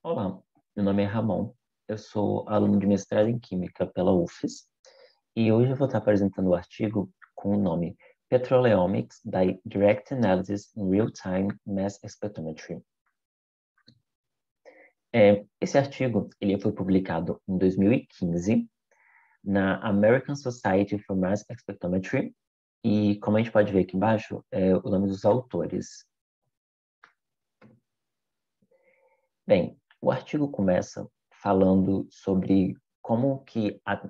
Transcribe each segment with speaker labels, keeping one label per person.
Speaker 1: Olá, meu nome é Ramon, eu sou aluno de mestrado em Química pela UFES e hoje eu vou estar apresentando o artigo com o nome Petroleomics by Direct Analysis in Real-Time Mass Spectrometry. Esse artigo ele foi publicado em 2015 na American Society for Mass Spectrometry e, como a gente pode ver aqui embaixo, é o nome dos autores. Bem, o artigo começa falando sobre como que a-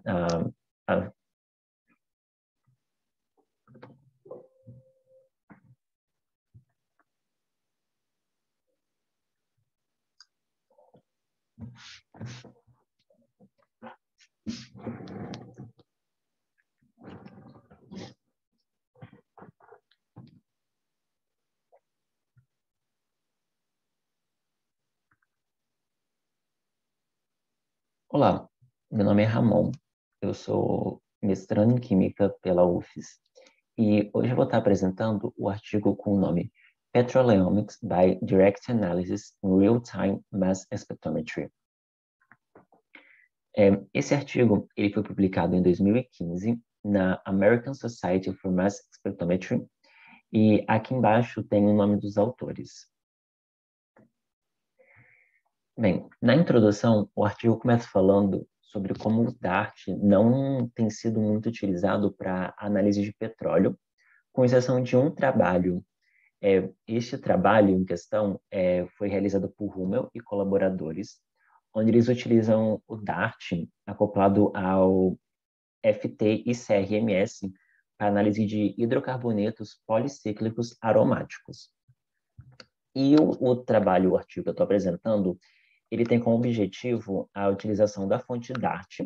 Speaker 1: Olá, meu nome é Ramon, eu sou mestrando em Química pela UFES e hoje eu vou estar apresentando o artigo com o nome Petroleomics by Direct Analysis in Real-Time Mass Spectrometry. Esse artigo ele foi publicado em 2015 na American Society for Mass Spectrometry e aqui embaixo tem o nome dos autores. Bem, na introdução, o artigo começa falando sobre como o DART não tem sido muito utilizado para análise de petróleo, com exceção de um trabalho. Este trabalho em questão foi realizado por Hummel e colaboradores, onde eles utilizam o DART acoplado ao FT e CRMS para análise de hidrocarbonetos policíclicos aromáticos. E o trabalho, o artigo que eu estou apresentando, ele tem como objetivo a utilização da fonte DART,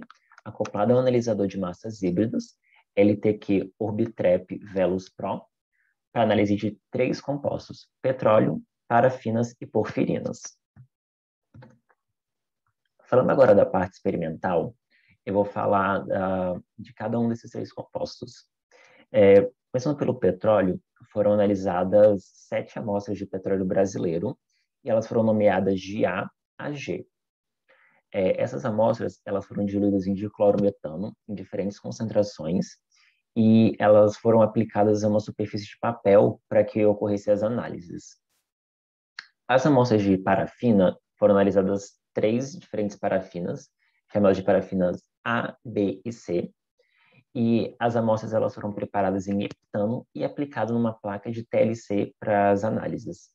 Speaker 1: acoplada ao analisador de massas híbridos, LTQ Orbitrap Velos Pro, para análise de três compostos: petróleo, parafinas e porfirinas. Falando agora da parte experimental, eu vou falar de cada um desses três compostos. Começando pelo petróleo, foram analisadas 7 amostras de petróleo brasileiro e elas foram nomeadas de A a G. Essas amostras elas foram diluídas em diclorometano em diferentes concentrações e elas foram aplicadas a uma superfície de papel para que ocorressem as análises. As amostras de parafina foram analisadas 3 diferentes parafinas, chamadas de parafinas A, B e C, e as amostras elas foram preparadas em heptano e aplicadas numa placa de TLC para as análises.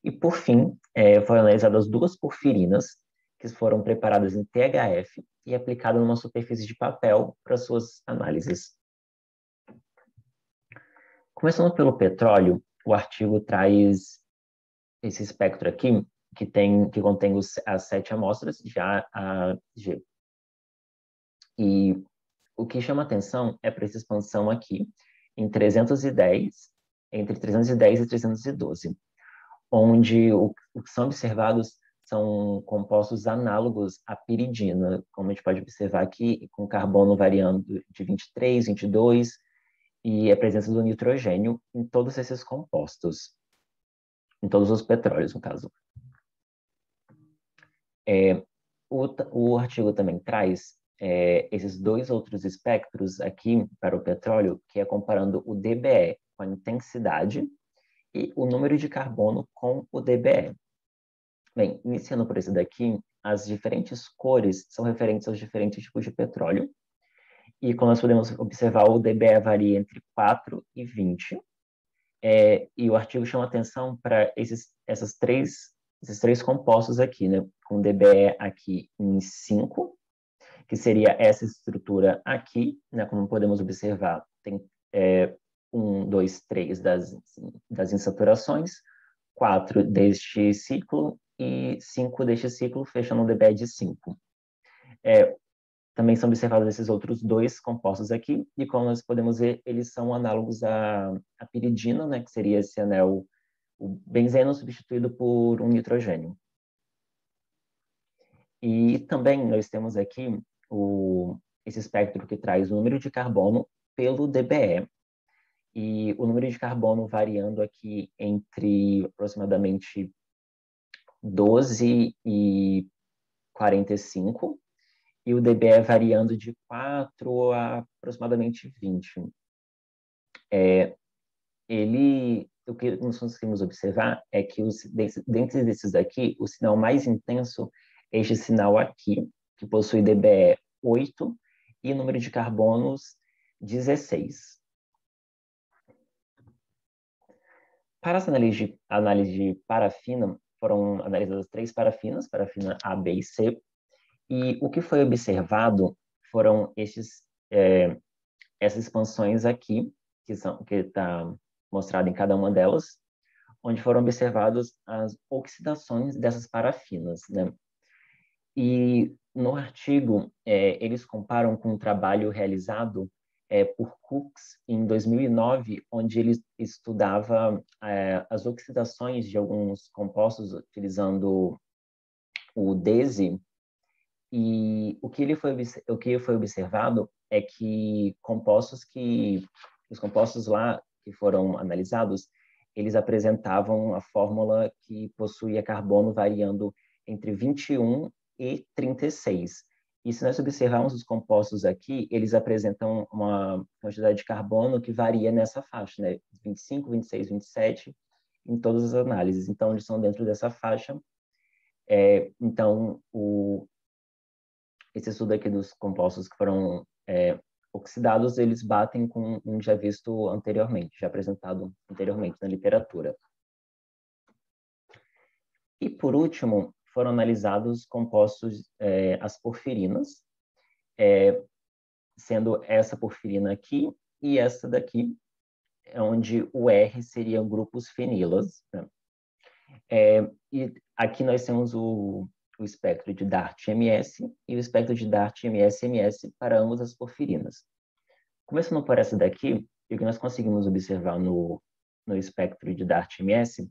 Speaker 1: E, por fim, foram analisadas 2 porfirinas, que foram preparadas em THF e aplicadas numa superfície de papel para suas análises. Começando pelo petróleo, o artigo traz esse espectro aqui, que contém as 7 amostras de A a G. E o que chama atenção é para essa expansão aqui, em 310, entre 310 e 312, onde o que são observados são compostos análogos à piridina, como a gente pode observar aqui, com carbono variando de 23, 22, e a presença do nitrogênio em todos esses compostos, em todos os petróleos, no caso. O artigo também traz esses 2 outros espectros aqui para o petróleo, que é comparando o DBE com a intensidade e o número de carbono com o DBE. Bem, iniciando por esse daqui, as diferentes cores são referentes aos diferentes tipos de petróleo. E como nós podemos observar, o DBE varia entre 4 e 20. E o artigo chama atenção para esses três compostos aqui, né? Com DBE aqui em 5, que seria essa estrutura aqui, né? Como podemos observar, tem 1, 2, 3 das insaturações, 4 deste ciclo e 5 deste ciclo, fechando o DBE de 5. Também são observados esses outros 2 compostos aqui, e como nós podemos ver, eles são análogos à piridina, né, que seria esse anel, o benzeno substituído por um nitrogênio. E também nós temos aqui esse espectro que traz o número de carbono pelo DBE, e o número de carbono variando aqui entre aproximadamente 12 e 45, e o DBE variando de 4 a aproximadamente 20. O que nós conseguimos observar é que dentre desses daqui, o sinal mais intenso é este sinal aqui, que possui DBE 8 e número de carbonos 16. Para essa análise de parafina, foram analisadas 3 parafinas, parafina A, B e C, e o que foi observado foram essas expansões aqui, que está mostrado em cada uma delas, onde foram observadas as oxidações dessas parafinas, né? E no artigo, eles comparam com um trabalho realizado por Cooks em 2009, onde ele estudava as oxidações de alguns compostos utilizando o DESE, e o que foi observado é que os compostos lá que foram analisados, eles apresentavam a fórmula que possuía carbono variando entre 21 e 36. E se nós observarmos os compostos aqui, eles apresentam uma quantidade de carbono que varia nessa faixa, né? 25, 26, 27, em todas as análises. Então, eles são dentro dessa faixa. Então, esse estudo aqui dos compostos que foram oxidados, eles batem com um já visto anteriormente, já apresentado anteriormente na literatura. E, por último, foram analisados compostos, as porfirinas, sendo essa porfirina aqui e essa daqui, onde o R seriam grupos fenilas, né? E aqui nós temos o espectro de DART-MS e o espectro de DART-MS-MS para ambas as porfirinas. Começando por essa daqui, o que nós conseguimos observar no espectro de DART-MS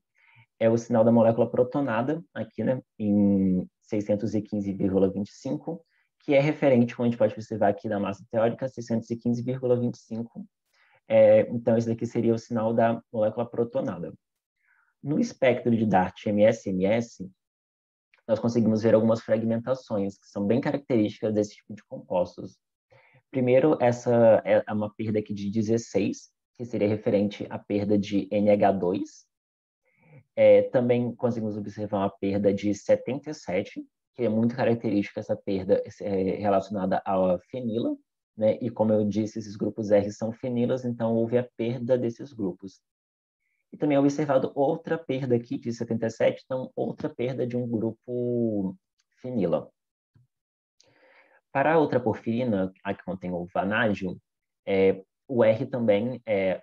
Speaker 1: é o sinal da molécula protonada, aqui, né, em 615,25, que é referente, como a gente pode observar aqui na massa teórica, 615,25. Então, esse daqui seria o sinal da molécula protonada. No espectro de DART-MS-MS, nós conseguimos ver algumas fragmentações que são bem características desse tipo de compostos. Primeiro, essa é uma perda aqui de 16, que seria referente à perda de NH2. Também conseguimos observar uma perda de 77, que é muito característica essa perda relacionada à fenila, né? E como eu disse, esses grupos R são fenilas, então houve a perda desses grupos. E também é observado outra perda aqui de 77, então outra perda de um grupo fenila. Para a outra porfirina, a que contém o vanádio, o R também é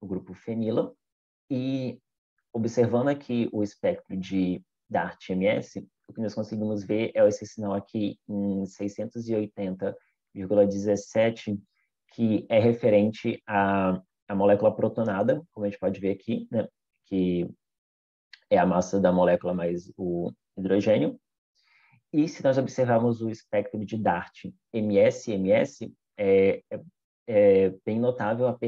Speaker 1: o grupo fenila, e observando aqui o espectro de DART-MS, o que nós conseguimos ver é esse sinal aqui em 680,17, que é referente à molécula protonada, como a gente pode ver aqui, né? Que é a massa da molécula mais o hidrogênio. E se nós observarmos o espectro de DART-MS-MS, é bem notável a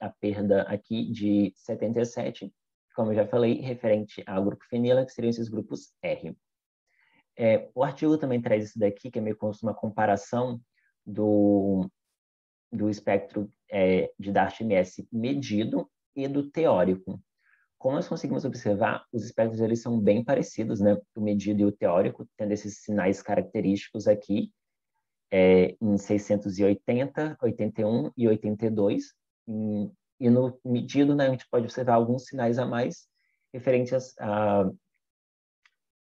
Speaker 1: perda aqui de 77, como eu já falei, referente ao grupo fenila, que seriam esses grupos R. O artigo também traz isso daqui, que é meio como uma comparação do espectro de DART-MS medido e do teórico. Como nós conseguimos observar, os espectros eles são bem parecidos, né? O medido e o teórico, tendo esses sinais característicos aqui, em 680, 81 e 82. E no medido, né, a gente pode observar alguns sinais a mais referentes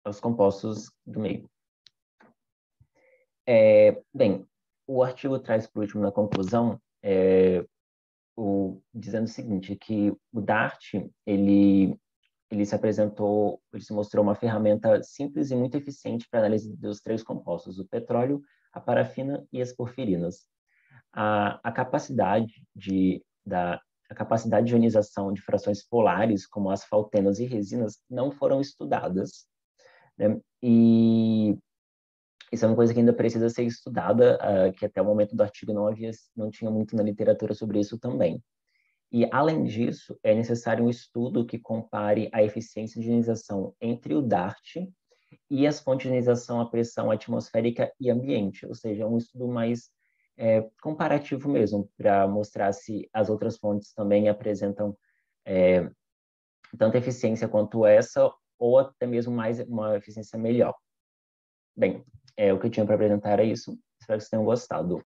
Speaker 1: aos compostos do meio. Bem, o artigo traz, por último, na conclusão, dizendo o seguinte, que o DART, ele se mostrou uma ferramenta simples e muito eficiente para análise dos 3 compostos, o petróleo, a parafina e as porfirinas. A capacidade de ionização de frações polares, como asfaltenos e resinas, não foram estudadas, né? E isso é uma coisa que ainda precisa ser estudada, que até o momento do artigo não tinha muito na literatura sobre isso também. E, além disso, é necessário um estudo que compare a eficiência de ionização entre o DART e as fontes de ionização à pressão atmosférica e ambiente, ou seja, um estudo mais comparativo mesmo, para mostrar se as outras fontes também apresentam tanta eficiência quanto essa, ou até mesmo mais uma eficiência melhor. Bem, o que eu tinha para apresentar era isso. Espero que vocês tenham gostado.